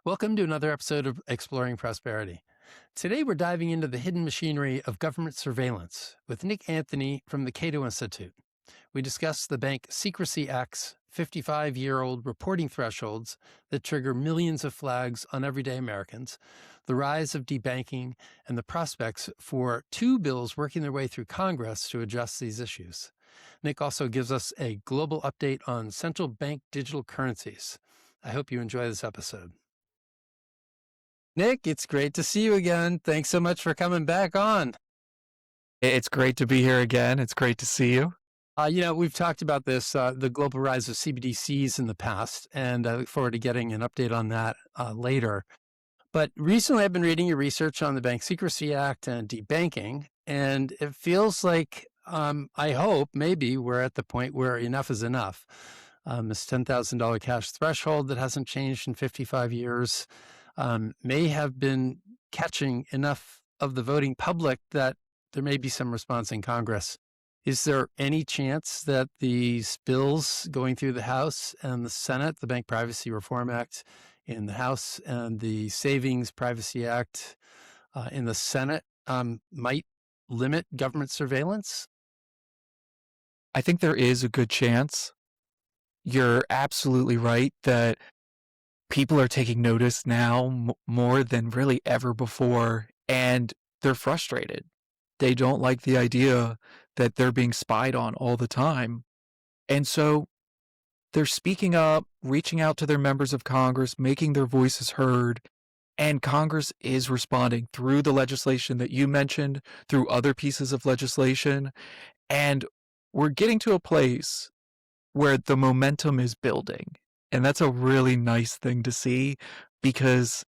Welcome to another episode of Exploring Prosperity. Today we're diving into the hidden machinery of government surveillance with Nick Anthony from the Cato Institute. We discuss the Bank Secrecy Act's 55-year-old reporting thresholds that trigger millions of flags on everyday Americans, the rise of debanking, and the prospects for two bills working their way through Congress to address these issues. Nick also gives us a global update on central bank digital currencies. I hope you enjoy this episode. Nick, it's great to see you again. Thanks so much for coming back on. It's great to be here again. It's great to see you. We've talked about this, the global rise of CBDCs in the past, and I look forward to getting an update on that later. But recently I've been reading your research on the Bank Secrecy Act and debanking, and it feels like, I hope, maybe we're at the point where enough is enough. This $10,000 cash threshold that hasn't changed in 55 years may have been catching enough of the voting public that there may be some response in Congress. Is there any chance that these bills going through the House and the Senate, the Bank Privacy Reform Act in the House and the Savings Privacy Act in the Senate, might limit government surveillance? I think there is a good chance. You're absolutely right that people are taking notice now more than really ever before, and they're frustrated. They don't like the idea that they're being spied on all the time. And so they're speaking up, reaching out to their members of Congress, making their voices heard. And Congress is responding through the legislation that you mentioned, through other pieces of legislation. And we're getting to a place where the momentum is building. And that's a really nice thing to see because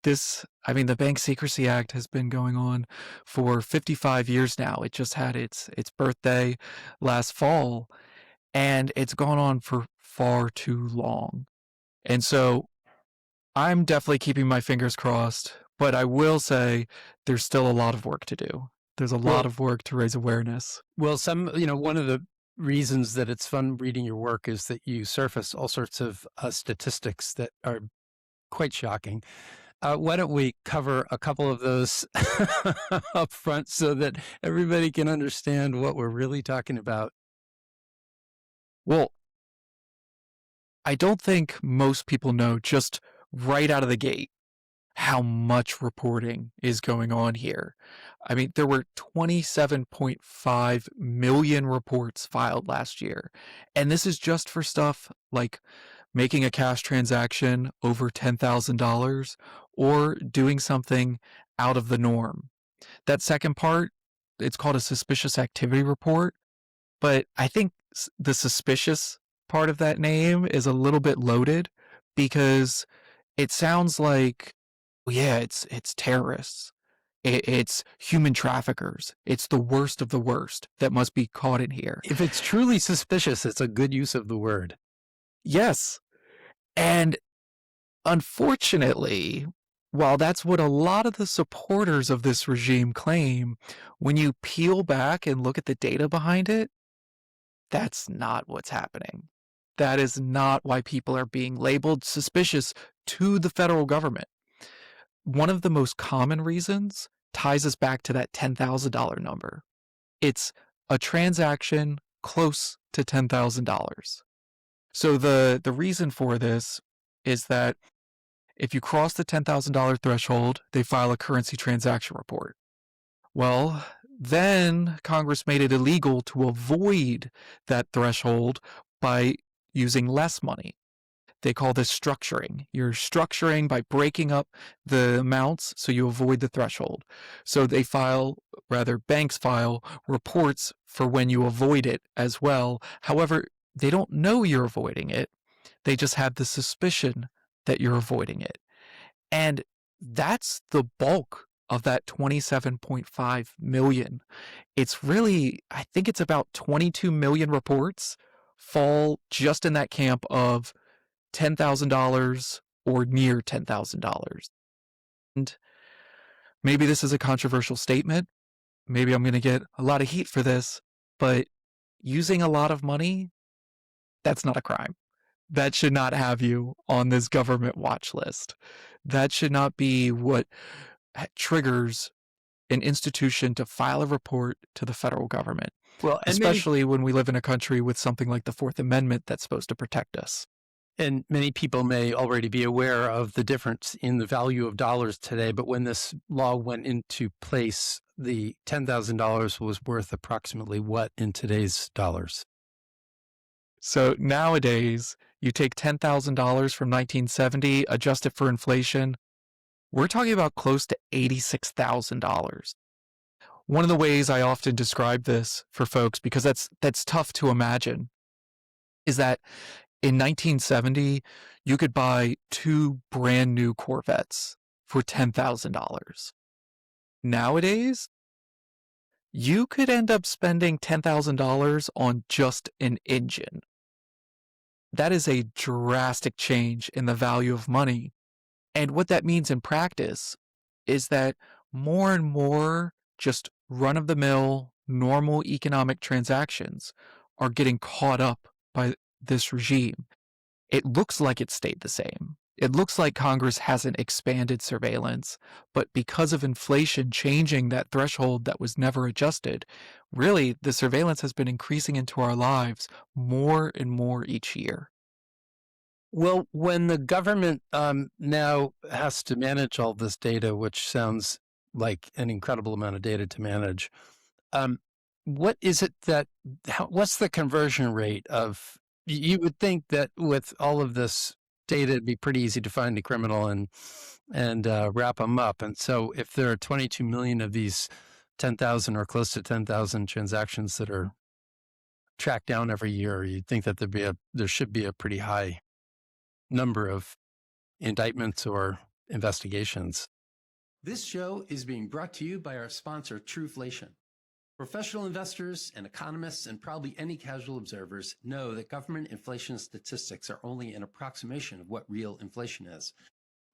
the Bank Secrecy Act has been going on for 55 years now. It just had its birthday last fall, and it's gone on for far too long. And so I'm definitely keeping my fingers crossed, but I will say there's still a lot of work to do. There's a lot of work to raise awareness. Well, one of the reasons that it's fun reading your work is that you surface all sorts of statistics that are quite shocking. Why don't we cover a couple of those up front so that everybody can understand what we're really talking about? Well, I don't think most people know just right out of the gate how much reporting is going on here. I mean, there were 27.5 million reports filed last year. And this is just for stuff like making a cash transaction over $10,000 or doing something out of the norm. That second part, it's called a suspicious activity report. But I think the suspicious part of that name is a little bit loaded because it sounds like, well, yeah, it's terrorists. It's human traffickers. It's the worst of the worst that must be caught in here. If it's truly suspicious, it's a good use of the word. Yes. And unfortunately, while that's what a lot of the supporters of this regime claim, when you peel back and look at the data behind it, that's not what's happening. That is not why people are being labeled suspicious to the federal government. One of the most common reasons ties us back to that $10,000 number. It's a transaction close to $10,000. So the reason for this is that if you cross the $10,000 threshold, they file a currency transaction report. Well, then Congress made it illegal to avoid that threshold by using less money. They call this structuring. You're structuring by breaking up the amounts so you avoid the threshold. So banks file reports for when you avoid it as well. However, they don't know you're avoiding it. They just have the suspicion that you're avoiding it. And that's the bulk of that 27.5 million. It's really, I think it's about 22 million reports fall just in that camp of $10,000 or near $10,000. And maybe this is a controversial statement. Maybe I'm going to get a lot of heat for this, but using a lot of money, that's not a crime. That should not have you on this government watch list. That should not be what triggers an institution to file a report to the federal government, Well, and especially when we live in a country with something like the Fourth Amendment that's supposed to protect us. many people may already be aware of the difference in the value of dollars today, but when this law went into place, the $10,000 was worth approximately what in today's dollars? So nowadays, you take $10,000 from 1970, adjust it for inflation, we're talking about close to $86,000. One of the ways I often describe this for folks, because that's tough to imagine, is that in 1970, you could buy 2 brand new Corvettes for $10,000. Nowadays, you could end up spending $10,000 on just an engine. That is a drastic change in the value of money. And what that means in practice is that more and more just run of the mill, normal economic transactions are getting caught up by this regime. It looks like it stayed the same. It looks like Congress hasn't expanded surveillance, but because of inflation changing that threshold that was never adjusted, really the surveillance has been increasing into our lives more and more each year. Well, when the government now has to manage all this data, which sounds like an incredible amount of data to manage, um, what is it that, what's the conversion rate of, you would think that with all of this data, it'd be pretty easy to find a criminal and wrap them up. And so if there are 22 million of these 10,000 or close to 10,000 transactions that are tracked down every year, you'd think that there should be a pretty high number of indictments or investigations. This show is being brought to you by our sponsor, Trueflation. Professional investors and economists and probably any casual observers know that government inflation statistics are only an approximation of what real inflation is.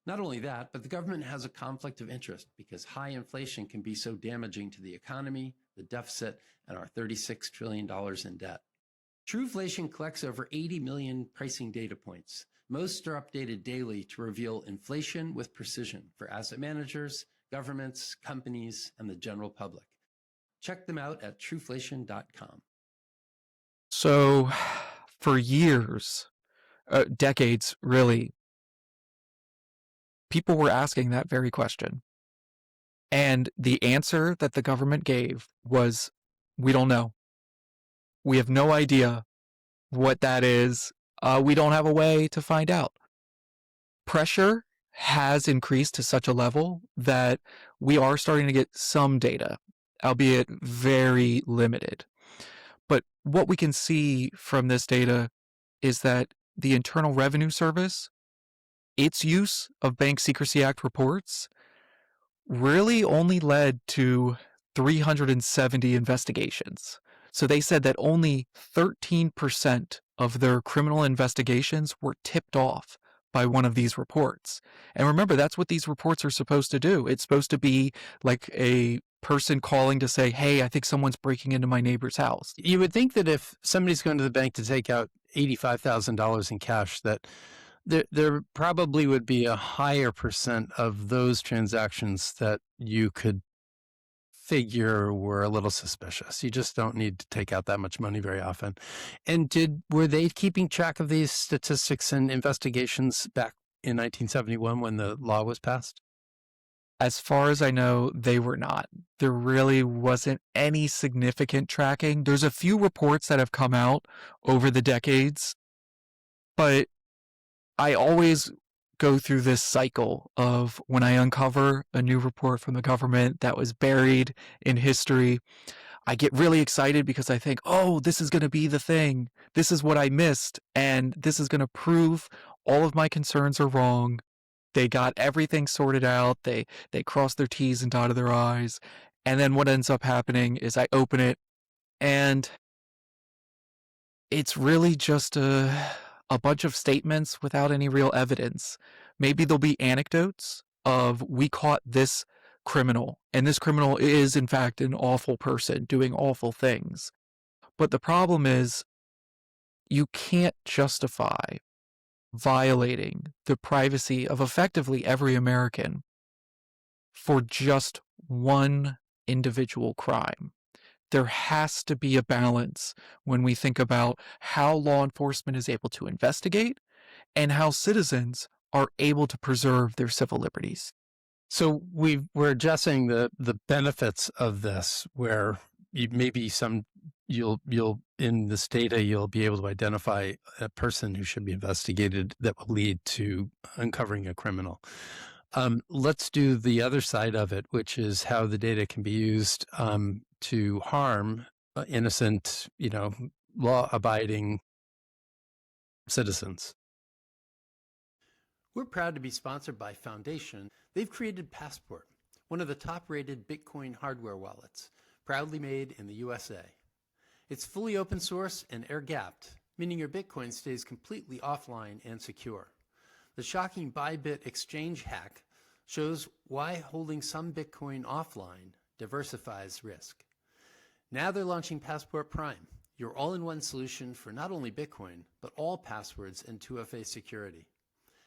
Not only that, but the government has a conflict of interest because high inflation can be so damaging to the economy, the deficit, and our $36 trillion in debt. Trueflation collects over 80 million pricing data points. Most are updated daily to reveal inflation with precision for asset managers, governments, companies, and the general public. Check them out at trueflation.com. So, for years, decades really, people were asking that very question. And the answer that the government gave was, we don't know. We have no idea what that is. We don't have a way to find out. Pressure has increased to such a level that we are starting to get some data, albeit very limited. But what we can see from this data is that the Internal Revenue Service, its use of Bank Secrecy Act reports really only led to 370 investigations. So they said that only 13% of their criminal investigations were tipped off by one of these reports. And remember, that's what these reports are supposed to do. It's supposed to be like a person calling to say, hey, I think someone's breaking into my neighbor's house. You would think that if somebody's going to the bank to take out $85,000 in cash, that there probably would be a higher percent of those transactions that you could figure were a little suspicious. You just don't need to take out that much money very often. And were they keeping track of these statistics and investigations back in 1971 when the law was passed? As far as I know, they were not. There really wasn't any significant tracking. There's a few reports that have come out over the decades, but I always go through this cycle of when I uncover a new report from the government that was buried in history, I get really excited because I think, oh, this is going to be the thing. This is what I missed, and this is going to prove all of my concerns are wrong. They got everything sorted out. They crossed their T's and dotted their I's. And then what ends up happening is I open it, and it's really just a bunch of statements without any real evidence. Maybe there'll be anecdotes of, we caught this criminal, and this criminal is, in fact, an awful person doing awful things. But the problem is, you can't justify violating the privacy of effectively every American for just one individual crime. There has to be a balance when we think about how law enforcement is able to investigate and how citizens are able to preserve their civil liberties. So we're addressing the benefits of this, where maybe you'll in this data you'll be able to identify a person who should be investigated that will lead to uncovering a criminal. Let's do the other side of it, which is how the data can be used to harm innocent, law-abiding citizens. We're proud to be sponsored by Foundation. They've created Passport, one of the top-rated Bitcoin hardware wallets, proudly made in the USA. It's fully open source and air-gapped, meaning your Bitcoin stays completely offline and secure. The shocking Bybit exchange hack shows why holding some Bitcoin offline diversifies risk. Now they're launching Passport Prime, your all-in-one solution for not only Bitcoin, but all passwords and 2FA security.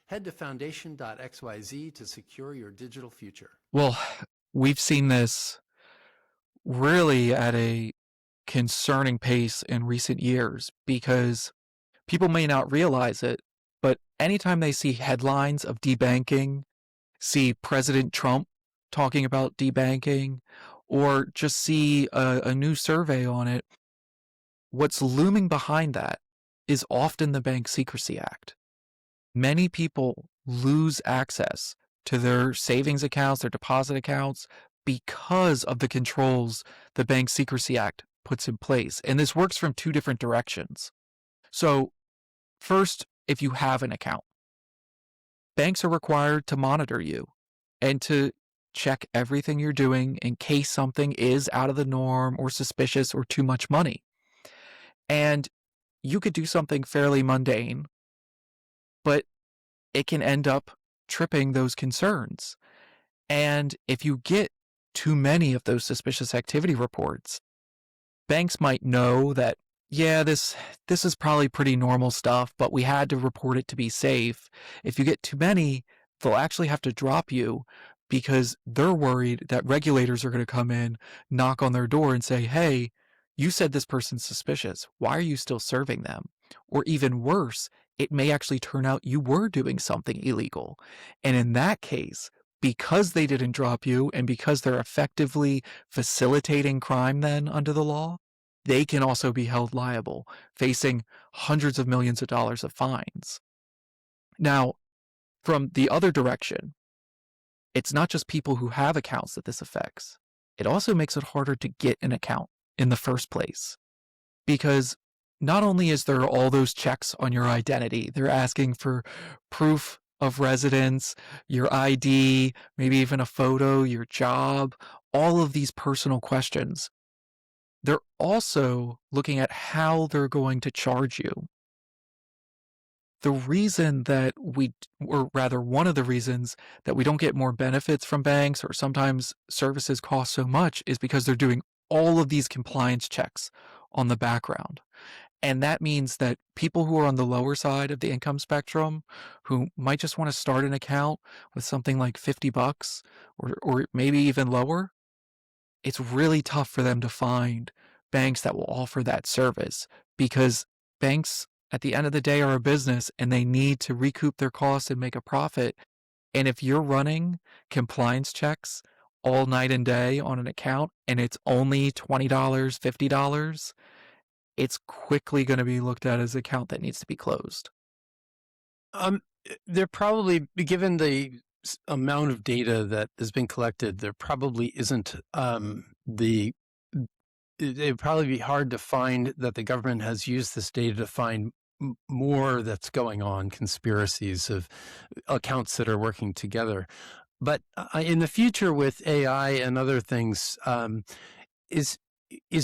Head to foundation.xyz to secure your digital future. Well, we've seen this really at a concerning pace in recent years because people may not realize it, but anytime they see headlines of debanking, see President Trump talking about debanking, or just see a new survey on it, what's looming behind that is often the Bank Secrecy Act. Many people lose access to their savings accounts, their deposit accounts, because of the controls the Bank Secrecy Act puts in place. And this works from two different directions. So first, if you have an account, banks are required to monitor you and to check everything you're doing in case something is out of the norm or suspicious or too much money. And you could do something fairly mundane, but it can end up tripping those concerns. And if you get too many of those suspicious activity reports, banks might know that, yeah, this is probably pretty normal stuff, but we had to report it to be safe. If you get too many, they'll actually have to drop you because they're worried that regulators are going to come in, knock on their door and say, hey, you said this person's suspicious. Why are you still serving them? Or even worse, it may actually turn out you were doing something illegal. And in that case, because they didn't drop you and because they're effectively facilitating crime then under the law, they can also be held liable, facing hundreds of millions of dollars of fines. Now, from the other direction, it's not just people who have accounts that this affects. It also makes it harder to get an account in the first place. Because not only is there all those checks on your identity, they're asking for proof of residence, your ID, maybe even a photo, your job, all of these personal questions. They're also looking at how they're going to charge you. The reason that or rather one of the reasons that we don't get more benefits from banks or sometimes services cost so much is because they're doing all of these compliance checks on the background. And that means that people who are on the lower side of the income spectrum, who might just want to start an account with something like $50 or maybe even lower, it's really tough for them to find banks that will offer that service because banks at the end of the day are a business and they need to recoup their costs and make a profit. And if you're running compliance checks all night and day on an account and it's only $20, $50, it's quickly going to be looked at as an account that needs to be closed. There probably, given the amount of data that has been collected, there probably isn't it'd probably be hard to find that the government has used this data to find more that's going on, conspiracies of accounts that are working together. But in the future with AI and other things, is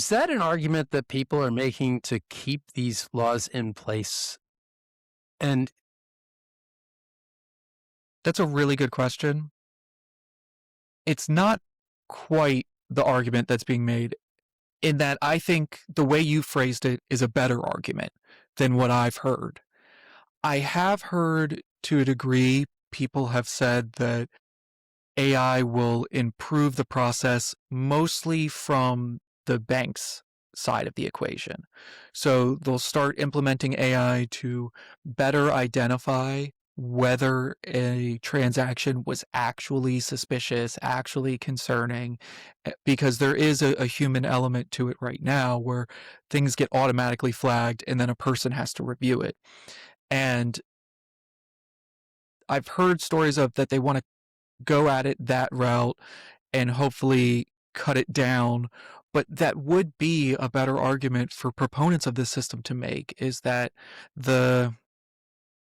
that an argument that people are making to keep these laws in place? And that's a really good question. It's not quite the argument that's being made, in that I think the way you phrased it is a better argument than what I've heard. I have heard to a degree people have said that AI will improve the process mostly from the bank's side of the equation. So they'll start implementing AI to better identify whether a transaction was actually suspicious, actually concerning, because there is a human element to it right now where things get automatically flagged and then a person has to review it. And I've heard stories of that they want to go at it that route and hopefully cut it down. But that would be a better argument for proponents of this system to make, is that the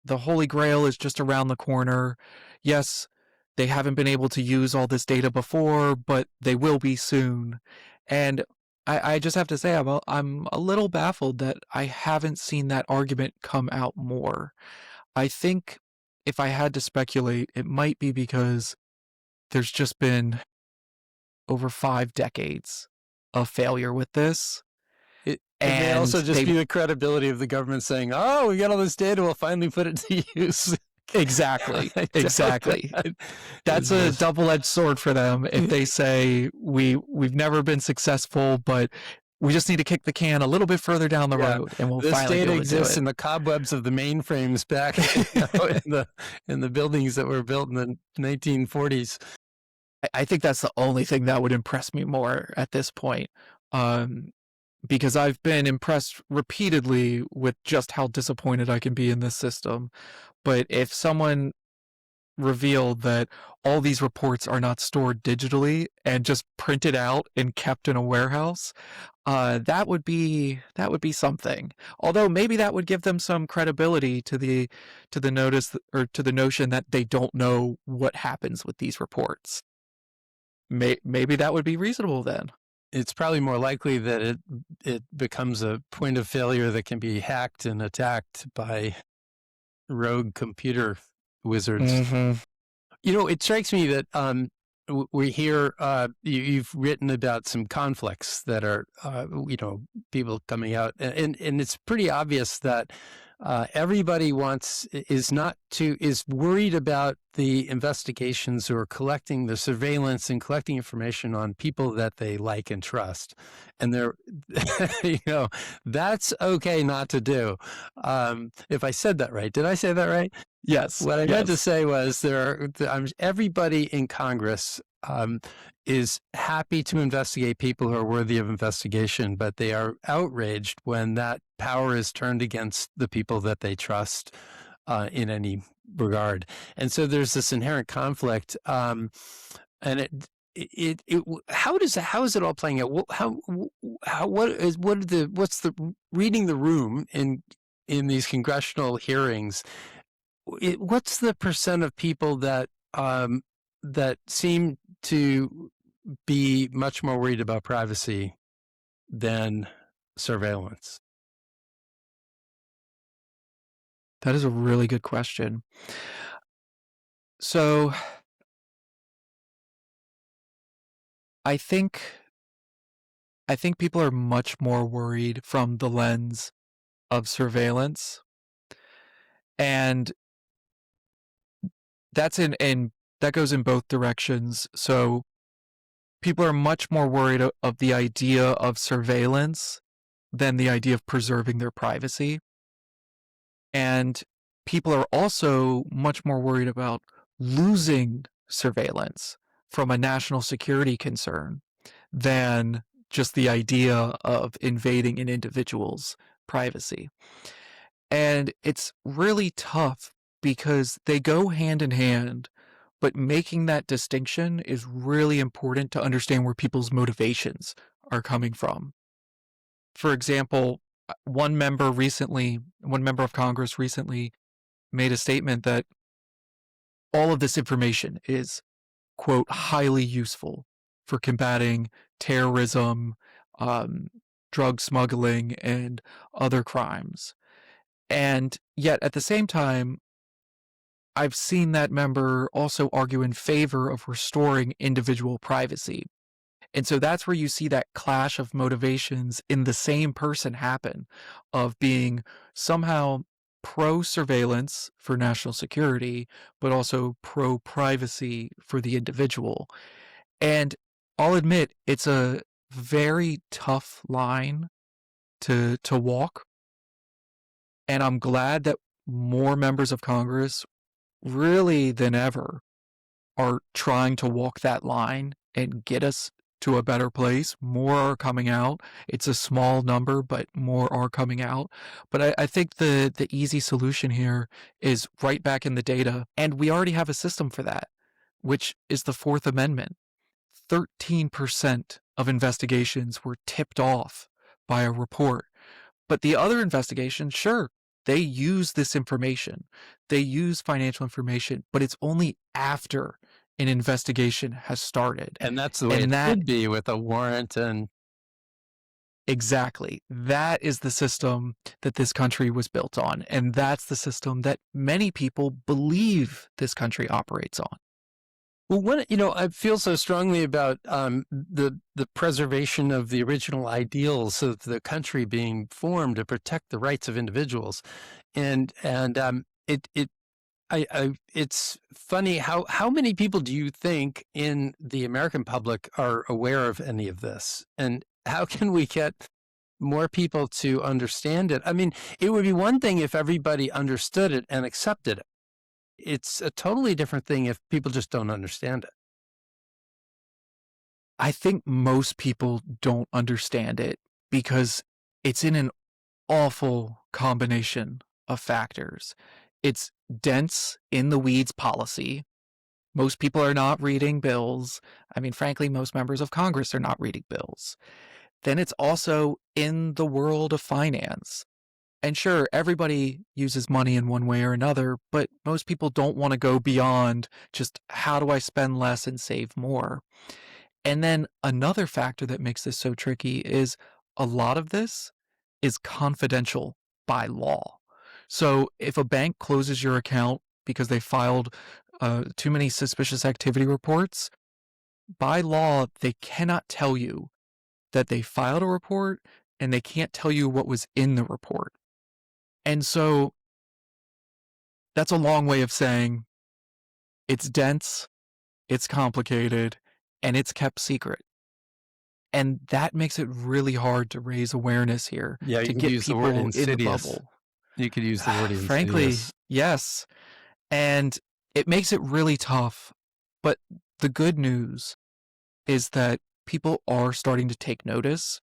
the holy grail is just around the corner. Yes, they haven't been able to use all this data before, but they will be soon. And I just have to say, I'm a little baffled that I haven't seen that argument come out more. I think if I had to speculate, it might be because there's just been over 5 decades of failure with this. It may also And just be the credibility of the government saying, "Oh, we got all this data. We'll finally put it to use." exactly. That's a double-edged sword for them if they say we've never been successful, but we just need to kick the can a little bit further down the road, and we'll finally This data be able to do exists it. in the cobwebs of the mainframes back in the buildings that were built in the 1940s. I think that's the only thing that would impress me more at this point. Because I've been impressed repeatedly with just how disappointed I can be in this system. But if someone revealed that all these reports are not stored digitally and just printed out and kept in a warehouse, that would be something. Although maybe that would give them some credibility to the notice or to the notion that they don't know what happens with these reports. Maybe that would be reasonable then. It's probably more likely that it becomes a point of failure that can be hacked and attacked by rogue computer wizards. Mm-hmm. It strikes me that we hear you've written about some conflicts that are people coming out, and it's pretty obvious that everybody is worried about the investigations or collecting the surveillance and collecting information on people that they like and trust, and they're that's okay not to do. If I said that right, did I say that right? Yes. What I meant to say was everybody in Congress is happy to investigate people who are worthy of investigation, but they are outraged when that power is turned against the people that they trust in any regard. And so there's this inherent conflict. And how is it all playing out? What's the reading the room in these congressional hearings? What's the percent of people that seem to be much more worried about privacy than surveillance? That is a really good question. So I think people are much more worried from the lens of surveillance. And that's that goes in both directions. So people are much more worried of the idea of surveillance than the idea of preserving their privacy. And people are also much more worried about losing surveillance from a national security concern than just the idea of invading an individual's privacy. And it's really tough because they go hand in hand, but making that distinction is really important to understand where people's motivations are coming from. For example, one member of Congress recently made a statement that all of this information is, quote, highly useful for combating terrorism, drug smuggling, and other crimes. And yet at the same time, I've seen that member also argue in favor of restoring individual privacy. And so that's where you see that clash of motivations in the same person happen, of being somehow pro-surveillance for national security, but also pro-privacy for the individual. And I'll admit, it's a very tough line to walk. And I'm glad that more members of Congress, really than ever, are trying to walk that line and get us to a better place. More are coming out. It's a small number, but more are coming out. But I think the easy solution here is right back in the data. And we already have a system for that, which is the Fourth Amendment. 13% of investigations were tipped off by a report. But the other investigations, sure, they use this information. They use financial information, but it's only after an investigation has started. And that's the way it should be with a warrant. And exactly, that is the system that this country was built on. And that's the system that many people believe this country operates on. well, I feel so strongly about the preservation of the original ideals of the country being formed to protect the rights of individuals, and it's funny how many people do you think in the American public are aware of any of this, and how can we get more people to understand it? I mean, it would be one thing if everybody understood it and accepted it. It's a totally different thing if people just don't understand it. I think most people don't understand it because it's in an awful combination of factors. It's dense in the weeds policy. Most people are not reading bills. I mean, frankly, most members of Congress are not reading bills. Then it's also in the world of finance. And sure, everybody uses money in one way or another, but most people don't want to go beyond just how do I spend less and save more. And then another factor that makes this so tricky is a lot of this is confidential by law. So if a bank closes your account because they filed too many suspicious activity reports, by law, they cannot tell you that they filed a report and they can't tell you what was in the report. And so that's a long way of saying it's dense, it's complicated, and it's kept secret. And that makes it really hard to raise awareness here, Yeah, you to could get use the people word in the insidious. bubble. You could use the word Frankly, insidious. yes. And it makes it really tough. But the good news is that people are starting to take notice.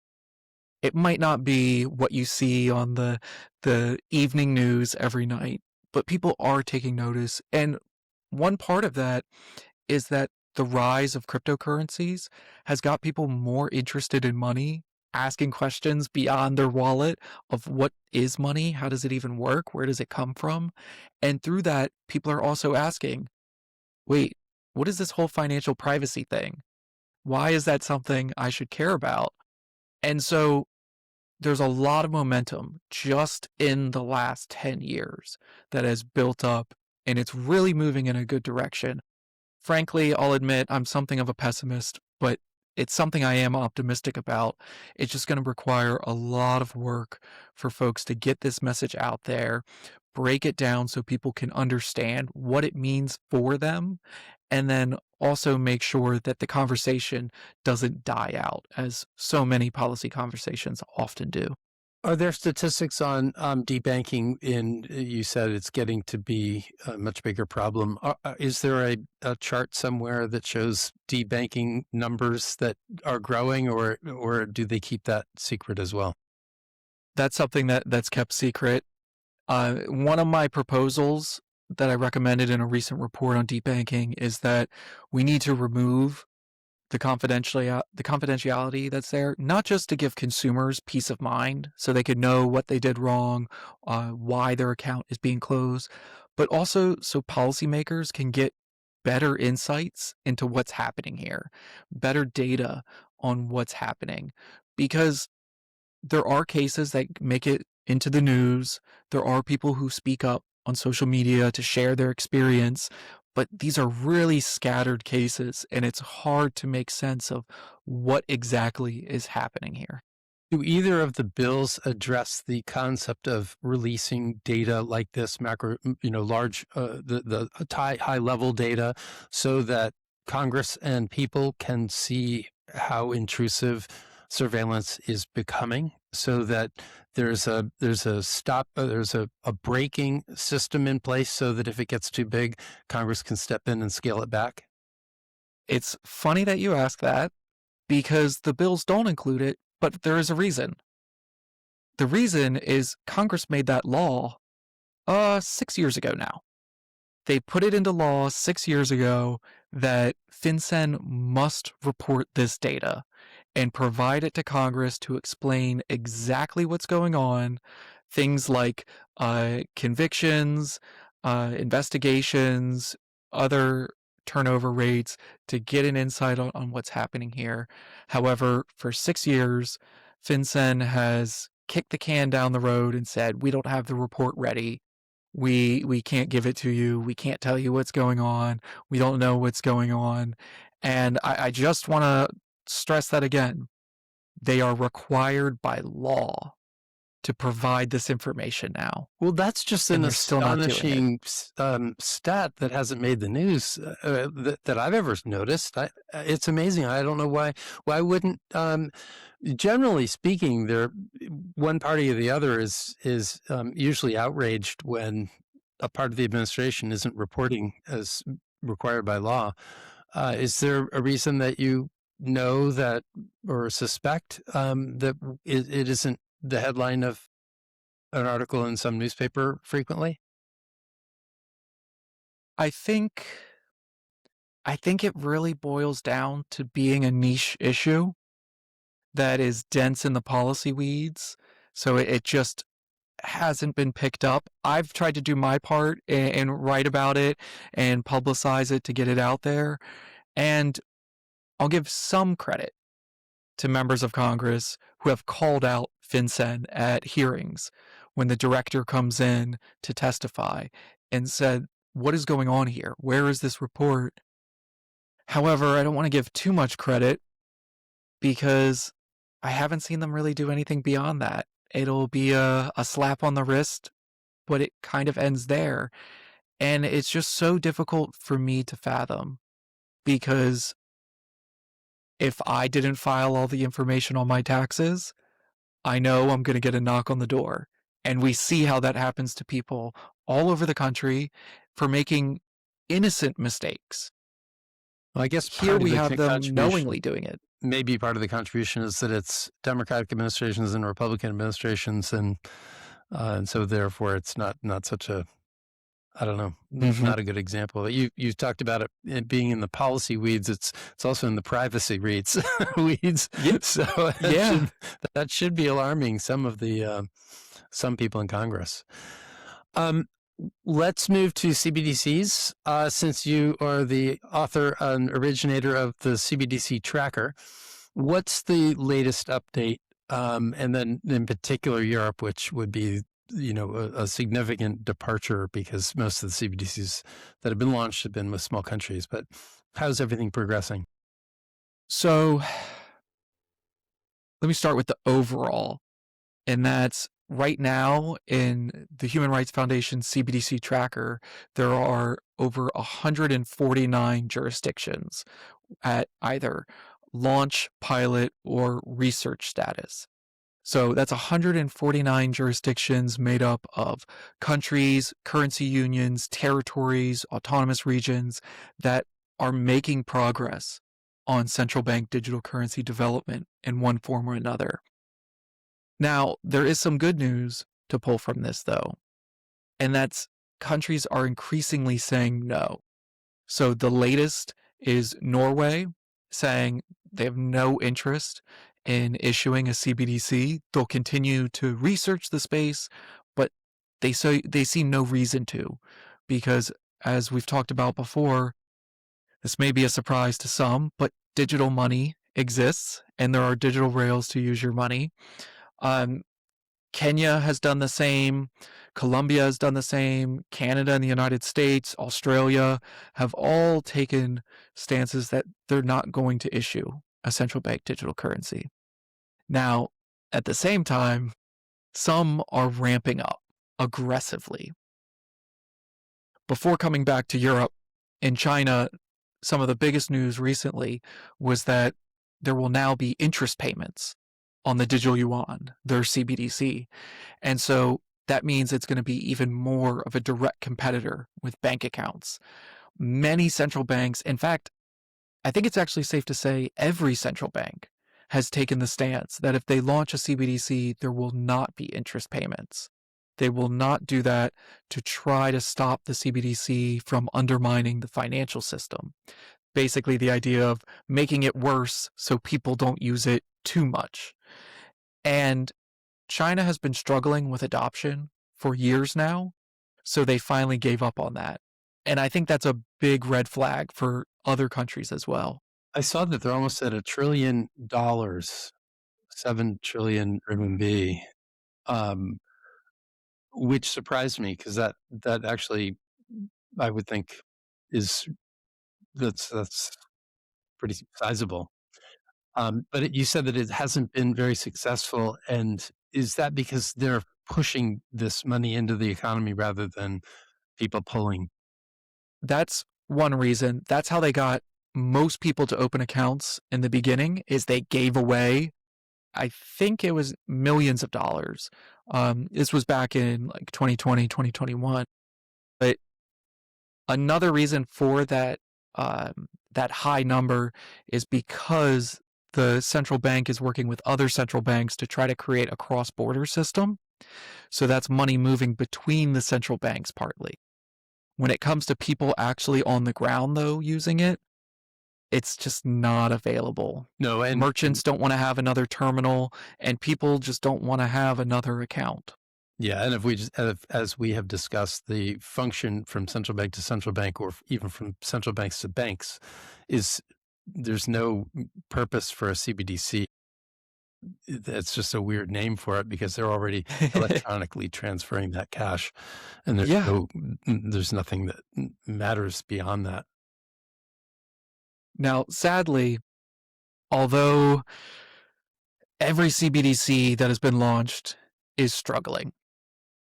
It might not be what you see on the evening news every night, but people are taking notice. And one part of that is that the rise of cryptocurrencies has got people more interested in money, asking questions beyond their wallet of what is money? How does it even work? Where does it come from? And through that, people are also asking, wait, what is this whole financial privacy thing? Why is that something I should care about? And so there's a lot of momentum just in the last 10 years that has built up, and it's really moving in a good direction. Frankly, I'll admit I'm something of a pessimist, but it's something I am optimistic about. It's just going to require a lot of work for folks to get this message out there, break it down so people can understand what it means for them, and then also make sure that the conversation doesn't die out, as so many policy conversations often do. Are there statistics on debanking? You said it's getting to be a much bigger problem. Is there a chart somewhere that shows debanking numbers that are growing, or do they keep that secret as well? That's something that's kept secret. One of my proposals that I recommended in a recent report on debanking is that we need to remove the confidentiality that's there, not just to give consumers peace of mind so they could know what they did wrong, why their account is being closed, but also so policymakers can get better insights into what's happening here, better data on what's happening. Because there are cases that make it into the news. There are people who speak up on social media to share their experience, but these are really scattered cases, and it's hard to make sense of what exactly is happening here. Do either of the bills address the concept of releasing data like this large, the high level data, so that Congress and people can see how intrusive surveillance is becoming, so that there's a braking system in place, so that if it gets too big, Congress can step in and scale it back? It's funny that you ask that because the bills don't include it, but there is a reason. The reason is Congress made that law 6 years ago now. They put it into law 6 years ago that FinCEN must report this data and provide it to Congress to explain exactly what's going on. Things like convictions, investigations, other turnover rates, to get an insight on what's happening here. However, for 6 years, FinCEN has kicked the can down the road and said, we don't have the report ready. We can't give it to you. We can't tell you what's going on. We don't know what's going on. And I just want to stress that again. They are required by law to provide this information now. Well, that's just And an they're still not doing it. astonishing stat that hasn't made the news that I've ever noticed. It's amazing. I don't know why. Why wouldn't? Generally speaking, one party or the other is usually outraged when a part of the administration isn't reporting as required by law. Is there a reason that you know that or suspect that it isn't the headline of an article in some newspaper frequently? I think it really boils down to being a niche issue that is dense in the policy weeds. So it just hasn't been picked up. I've tried to do my part and write about it and publicize it to get it out there. And I'll give some credit to members of Congress who have called out FinCEN at hearings when the director comes in to testify and said, what is going on here? Where is this report? However, I don't want to give too much credit because I haven't seen them really do anything beyond that. It'll be a slap on the wrist, but it kind of ends there. And it's just so difficult for me to fathom because if I didn't file all the information on my taxes, I know I'm going to get a knock on the door. And we see how that happens to people all over the country for making innocent mistakes. Well, I guess here we have them knowingly doing it. Maybe part of the contribution is that it's Democratic administrations and Republican administrations, and so therefore it's not such a, I don't know, not a good example. You talked about it being in the policy weeds. It's also in the privacy weeds. Yep. So that should be alarming some of the some people in Congress. Let's move to CBDCs. Since you are the author and originator of the CBDC tracker, what's the latest update? And then in particular Europe, which would be a significant departure because most of the CBDCs that have been launched have been with small countries. But how's everything progressing? So let me start with the overall, and that's right now in the Human Rights Foundation CBDC tracker, there are over 149 jurisdictions at either launch, pilot, or research status. So that's 149 jurisdictions made up of countries, currency unions, territories, autonomous regions that are making progress on central bank digital currency development in one form or another. Now, there is some good news to pull from this, though, and that's countries are increasingly saying no. So the latest is Norway saying they have no interest in issuing a CBDC. They'll continue to research the space, but they see no reason to, because as we've talked about before, this may be a surprise to some, but digital money exists and there are digital rails to use your money. Kenya has done the same. Colombia has done the same. Canada and the United States, Australia have all taken stances that they're not going to issue a central bank digital currency. Now, At the same time, some are ramping up aggressively. Before coming back to Europe, in China, some of the biggest news recently was that there will now be interest payments on the digital yuan, their CBDC. And so that means it's going to be even more of a direct competitor with bank accounts. Many central banks, in fact, I think it's actually safe to say every central bank has taken the stance that if they launch a CBDC, there will not be interest payments. They will not do that to try to stop the CBDC from undermining the financial system. Basically, the idea of making it worse so people don't use it too much. And China has been struggling with adoption for years now, so they finally gave up on that. And I think that's a big red flag for other countries as well. I saw that they're almost at $1 trillion, 7 trillion RMB, which surprised me because that actually I would think that's pretty sizable. But you said that it hasn't been very successful, and is that because they're pushing this money into the economy rather than people pulling? That's one reason. That's how they got most people to open accounts in the beginning, is they gave away, I think it was millions of dollars. This was back in like 2020, 2021. But another reason for that that high number is because the central bank is working with other central banks to try to create a cross-border system. So that's money moving between the central banks partly. When it comes to people actually on the ground, though, using it, it's just not available. No, and Merchants don't want to have another terminal, and people just don't want to have another account. yeah, and if we just, as we have discussed, the function from central bank to central bank, or even from central banks to banks, is there's no purpose for a CBDC. It's just a weird name for it because they're already electronically transferring that cash, and Yeah. there's nothing that matters beyond that. Now, sadly, although every CBDC that has been launched is struggling,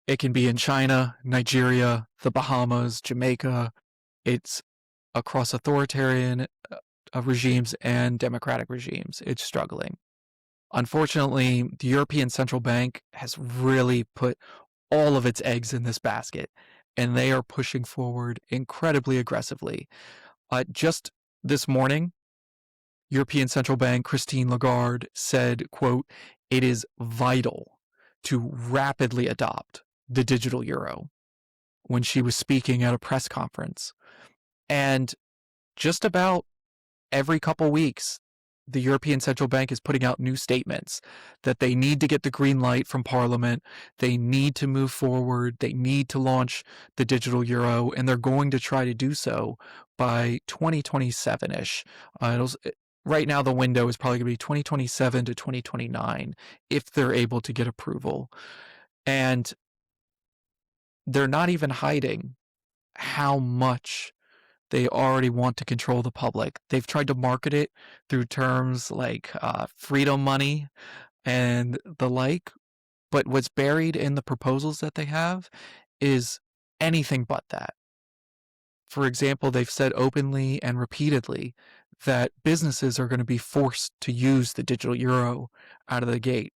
it can be in China, Nigeria, the Bahamas, Jamaica. It's across authoritarian regimes and democratic regimes. It's struggling. Unfortunately, the European Central Bank has really put all of its eggs in this basket, and they are pushing forward incredibly aggressively. Just this morning, European Central Bank Christine Lagarde said, quote, "It is vital to rapidly adopt the digital euro," when she was speaking at a press conference. And just about every couple weeks, the European Central Bank is putting out new statements that they need to get the green light from Parliament. They need to move forward. They need to launch the digital euro, and they're going to try to do so by 2027-ish. Right now, the window is probably going to be 2027 to 2029 if they're able to get approval. And they're not even hiding how much they already want to control the public. They've tried to market it through terms like freedom money and the like. But what's buried in the proposals that they have is anything but that. For example, they've said openly and repeatedly that businesses are going to be forced to use the digital euro out of the gate.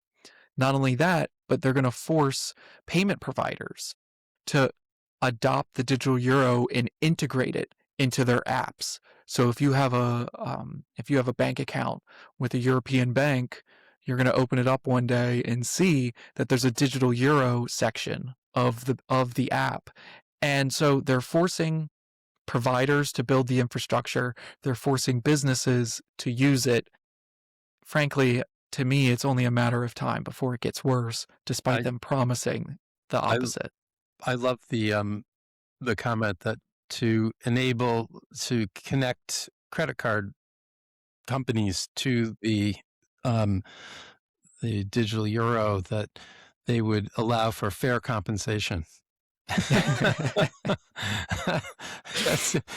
Not only that, but they're going to force payment providers to adopt the digital euro and integrate it into their apps. So if you have a bank account with a European bank, you're going to open it up one day and see that there's a digital euro section of the app. And so they're forcing providers to build the infrastructure. They're forcing businesses to use it. Frankly, to me, it's only a matter of time before it gets worse, despite them promising the opposite. I love the comment that to connect credit card companies to the digital euro, that they would allow for fair compensation.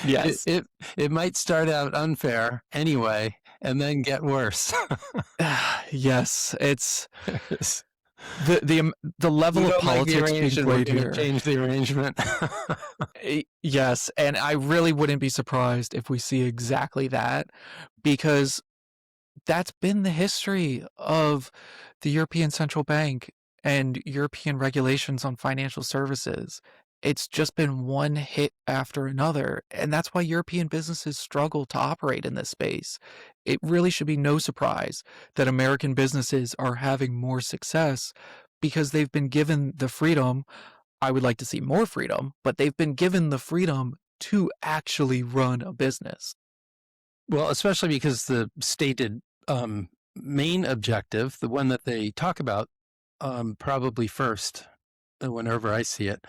Yes. It might start out unfair anyway, and then get worse. Yes, it's Yes. the We level of don't like the politics being arrangement, we're played going to here. change the arrangement. Yes, and I really wouldn't be surprised if we see exactly that, because that's been the history of the European Central Bank and European regulations on financial services. It's just been one hit after another, and that's why European businesses struggle to operate in this space. It really should be no surprise that American businesses are having more success because they've been given the freedom. I would like to see more freedom, but they've been given the freedom to actually run a business. Well, especially because the stated main objective, the one that they talk about probably first, whenever I see it,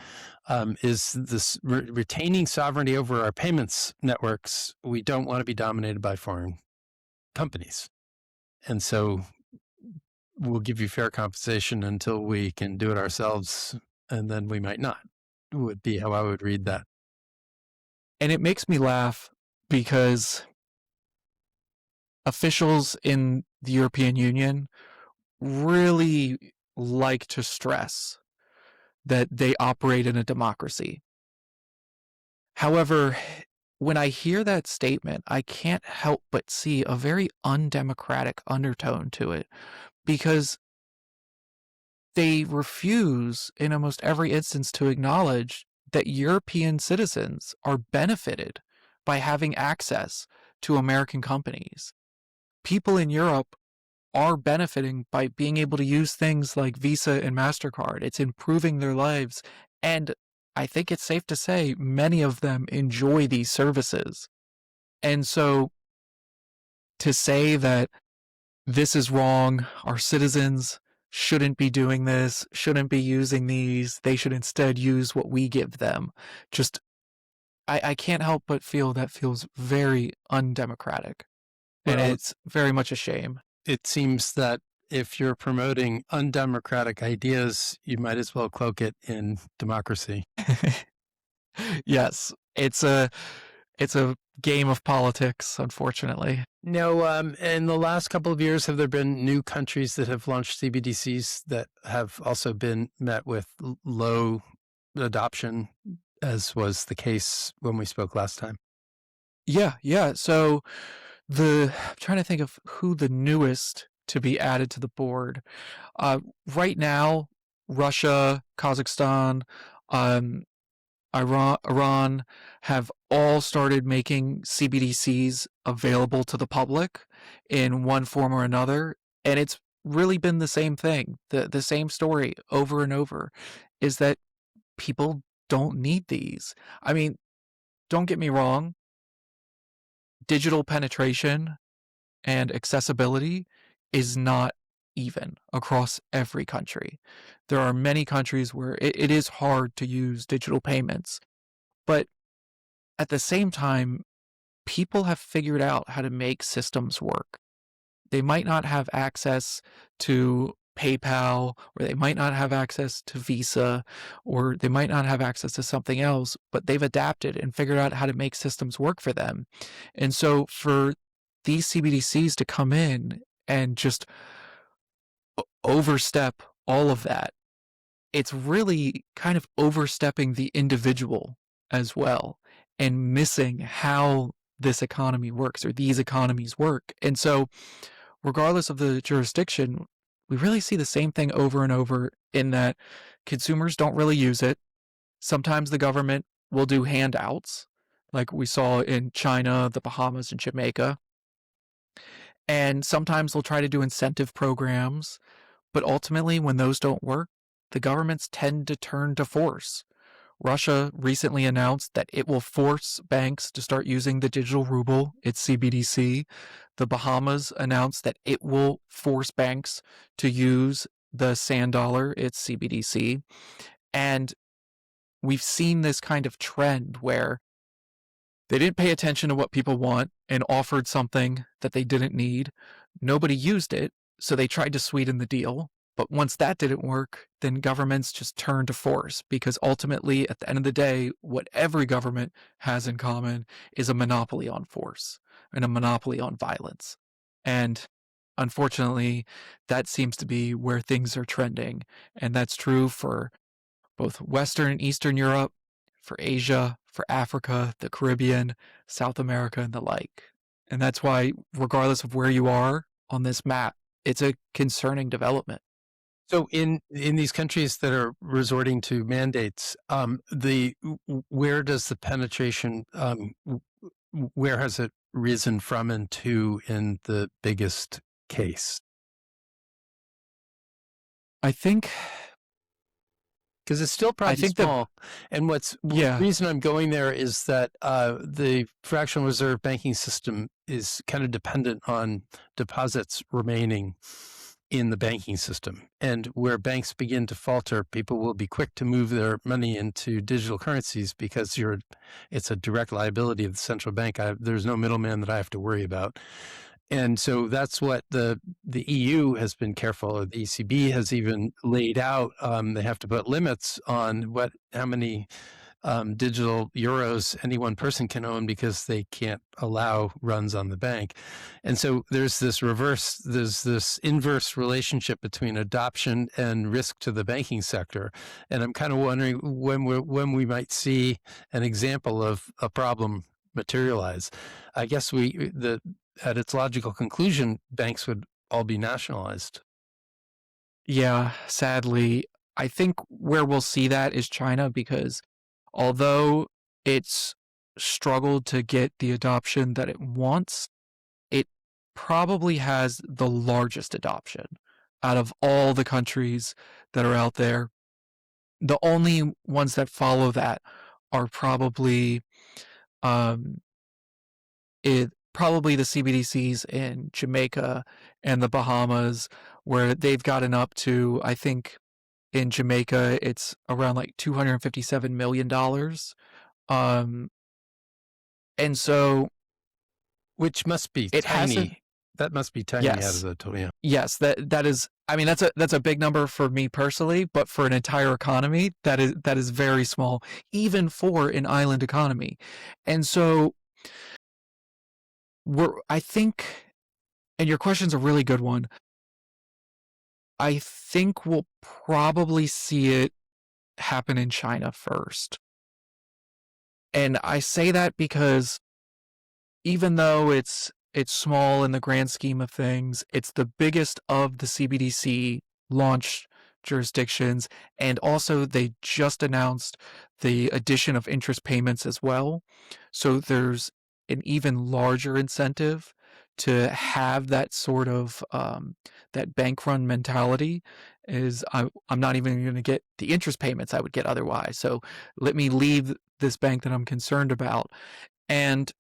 is this retaining sovereignty over our payments networks. We don't want to be dominated by foreign companies. And so we'll give you fair compensation until we can do it ourselves, and then we might not, would be how I would read that. And it makes me laugh because officials in the European Union really like to stress that they operate in a democracy. However, when I hear that statement, I can't help but see a very undemocratic undertone to it, because they refuse in almost every instance to acknowledge that European citizens are benefited by having access to American companies. People in Europe are benefiting by being able to use things like Visa and MasterCard. It's improving their lives. And I think it's safe to say many of them enjoy these services. And so to say that this is wrong, our citizens shouldn't be doing this, shouldn't be using these, they should instead use what we give them, just, I can't help but feel that feels very undemocratic. And Well, it's very much a shame. it seems that if you're promoting undemocratic ideas, you might as well cloak it in democracy. Yes, it's a game of politics, unfortunately. No, in the last couple of years, have there been new countries that have launched CBDCs that have also been met with low adoption, as was the case when we spoke last time? Yeah, yeah. So I'm trying to think of who the newest to be added to the board. Uh, right now, Russia, Kazakhstan, um, Iran have all started making CBDCs available to the public in one form or another, and it's really been the same thing. The same story over and over is that people don't need these. I mean, don't get me wrong, digital penetration and accessibility is not even across every country. There are many countries where it is hard to use digital payments, but at the same time, people have figured out how to make systems work. They might not have access to PayPal, or they might not have access to Visa, or they might not have access to something else, but they've adapted and figured out how to make systems work for them. And so for these CBDCs to come in and just overstep all of that, it's really kind of overstepping the individual as well and missing how this economy works or these economies work. And so, regardless of the jurisdiction, we really see the same thing over and over in that consumers don't really use it. Sometimes the government will do handouts, like we saw in China, the Bahamas, and Jamaica. And sometimes they'll try to do incentive programs. But ultimately, when those don't work, the governments tend to turn to force. Russia recently announced that it will force banks to start using the digital ruble, its CBDC. The Bahamas announced that it will force banks to use the sand dollar, its CBDC. And we've seen this kind of trend where they didn't pay attention to what people want and offered something that they didn't need. Nobody used it, so they tried to sweeten the deal. But once that didn't work, then governments just turned to force, because ultimately, at the end of the day, what every government has in common is a monopoly on force and a monopoly on violence. And unfortunately, that seems to be where things are trending. And that's true for both Western and Eastern Europe, for Asia, for Africa, the Caribbean, South America, and the like. And that's why, regardless of where you are on this map, it's a concerning development. So in these countries that are resorting to mandates, where does the penetration, where has it risen from and to in the biggest case? I think Because it's still probably that small. And the reason I'm going there is that the fractional reserve banking system is kind of dependent on deposits remaining in the banking system. And where banks begin to falter, people will be quick to move their money into digital currencies because it's a direct liability of the central bank. There's no middleman that I have to worry about. And so that's what the EU has been careful, or the ECB has even laid out. They have to put limits on how many digital euros any one person can own because they can't allow runs on the bank. And so there's this inverse relationship between adoption and risk to the banking sector. And I'm kind of wondering when we might see an example of a problem materialize. I guess at its logical conclusion, banks would all be nationalized. Yeah, sadly, I think where we'll see that is China, because although it's struggled to get the adoption that it wants, it probably has the largest adoption out of all the countries that are out there. The only ones that follow that are probably probably the CBDCs in Jamaica and the Bahamas, where they've gotten up to, I think in Jamaica, it's around like $257 million. And so which must be it tiny. hasn't. That must be tiny out of the total. Yeah. Yes, that is. I mean, that's a big number for me personally, but for an entire economy, that is very small, even for an island economy. And so I think, and your question's a really good one. I think we'll probably see it happen in China first. And I say that because even though it's small in the grand scheme of things, it's the biggest of the CBDC launch jurisdictions, and also they just announced the addition of interest payments as well. So there's an even larger incentive to have that sort of that bank run mentality. I'm not even going to get the interest payments I would get otherwise. So let me leave this bank that I'm concerned about. And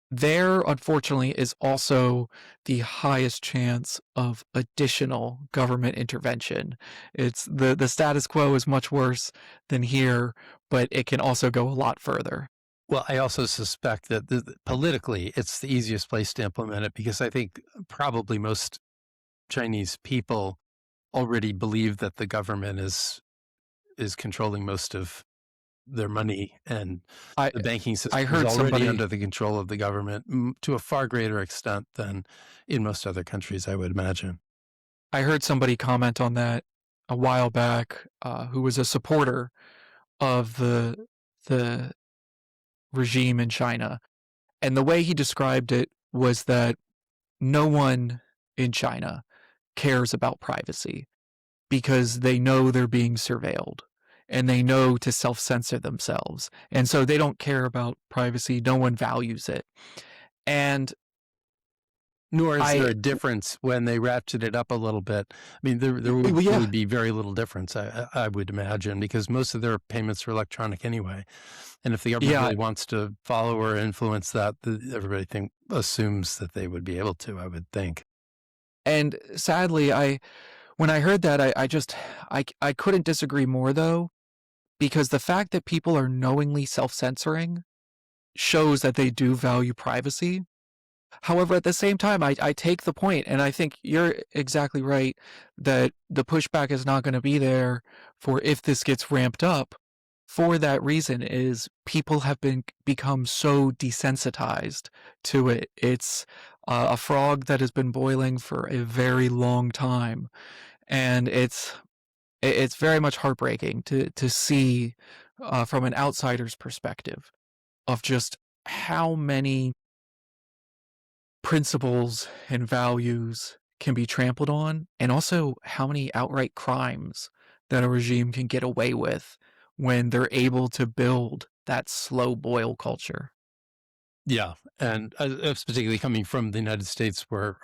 there, unfortunately, is also the highest chance of additional government intervention. It's the status quo is much worse than here, but it can also go a lot further. Well, I also suspect that politically, it's the easiest place to implement it, because I think probably most Chinese people already believe that the government is controlling most of their money, and the banking system is already under the control of the government to a far greater extent than in most other countries, I would imagine. I heard somebody comment on that a while back, who was a supporter of the regime in China. And the way he described it was that no one in China cares about privacy because they know they're being surveilled and they know to self-censor themselves. And so they don't care about privacy. No one values it. And nor is there a difference when they ratchet it up a little bit. I mean, there would really be very little difference, I would imagine, because most of their payments are electronic anyway. And if the government really wants to follow or influence that, everybody assumes that they would be able to, I would think. And sadly, when I heard that, I couldn't disagree more, though, because the fact that people are knowingly self-censoring shows that they do value privacy. However, at the same time, I take the point, and I think you're exactly right that the pushback is not going to be there for if this gets ramped up for that reason is people have become so desensitized to it. It's a frog that has been boiling for a very long time, and it's very much heartbreaking to see from an outsider's perspective of just how many principles and values can be trampled on, and also how many outright crimes that a regime can get away with when they're able to build that slow boil culture. Yeah, and particularly coming from the United States, where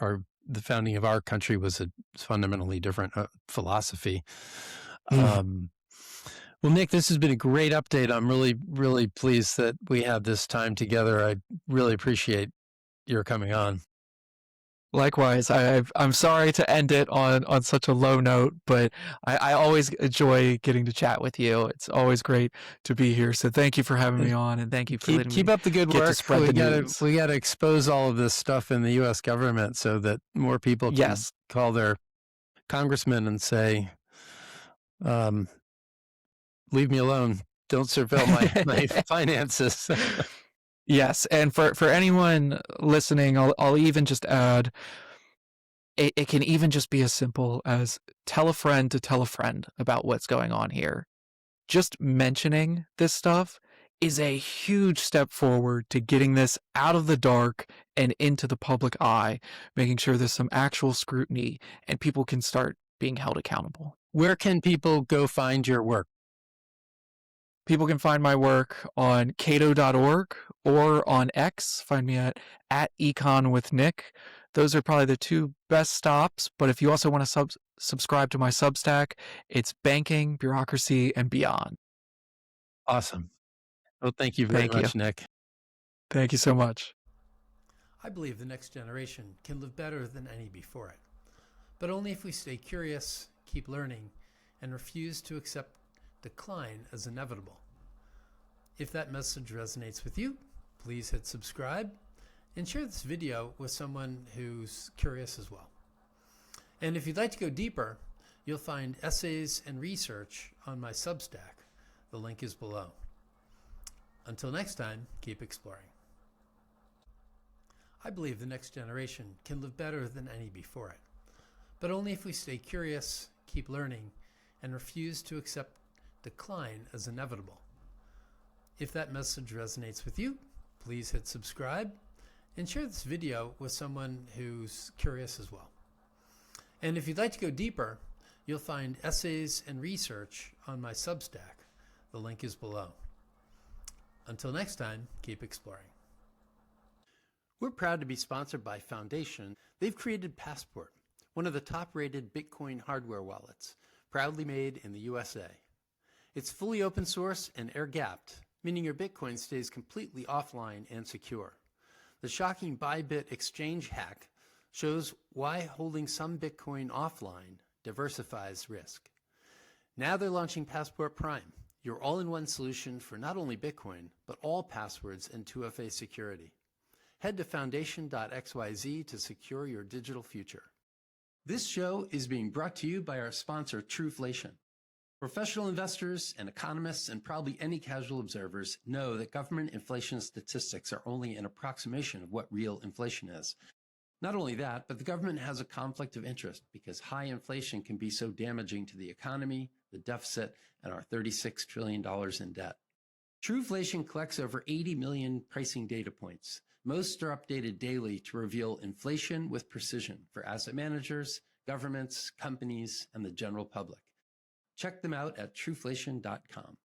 the founding of our country was a fundamentally different philosophy. Well, Nick, this has been a great update. I'm really, really pleased that we had this time together. I really appreciate your coming on. Likewise, I'm sorry to end it on such a low note, but I always enjoy getting to chat with you. It's always great to be here. So thank you for having me on, and thank you for letting Keep me up the good get work. to spread the news. We gotta expose all of this stuff in the U.S. government so that more people can Yes. call their congressman and say, "Leave me alone. Don't surveil my finances." Yes, and for anyone listening, I'll even just add, it can even just be as simple as tell a friend to tell a friend about what's going on here. Just mentioning this stuff is a huge step forward to getting this out of the dark and into the public eye, making sure there's some actual scrutiny and people can start being held accountable. Where can people go find your work? People can find my work on cato.org or on X. Find me at econwithnick. Those are probably the two best stops. But if you also want to subscribe to my Substack, it's Banking, Bureaucracy, and Beyond. Awesome. Well, thank you very much, Nick. Thank you so much. I believe the next generation can live better than any before it, but only if we stay curious, keep learning, and refuse to accept decline as inevitable. If that message resonates with you, please hit subscribe and share this video with someone who's curious as well. And if you'd like to go deeper, you'll find essays and research on my Substack. The link is below. Until next time, keep exploring. I believe the next generation can live better than any before it, but only if we stay curious, keep learning, and refuse to accept decline as inevitable. If that message resonates with you, please hit subscribe and share this video with someone who's curious as well. And if you'd like to go deeper, you'll find essays and research on my Substack. The link is below. Until next time, keep exploring. We're proud to be sponsored by Foundation. They've created Passport, one of the top-rated Bitcoin hardware wallets, proudly made in the USA. It's fully open source and air-gapped, meaning your Bitcoin stays completely offline and secure. The shocking Bybit exchange hack shows why holding some Bitcoin offline diversifies risk. Now they're launching Passport Prime, your all-in-one solution for not only Bitcoin, but all passwords and 2FA security. Head to foundation.xyz to secure your digital future. This show is being brought to you by our sponsor, Trueflation. Professional investors and economists and probably any casual observers know that government inflation statistics are only an approximation of what real inflation is. Not only that, but the government has a conflict of interest because high inflation can be so damaging to the economy, the deficit, and our $36 trillion in debt. Trueflation collects over 80 million pricing data points. Most are updated daily to reveal inflation with precision for asset managers, governments, companies, and the general public. Check them out at trueflation.com.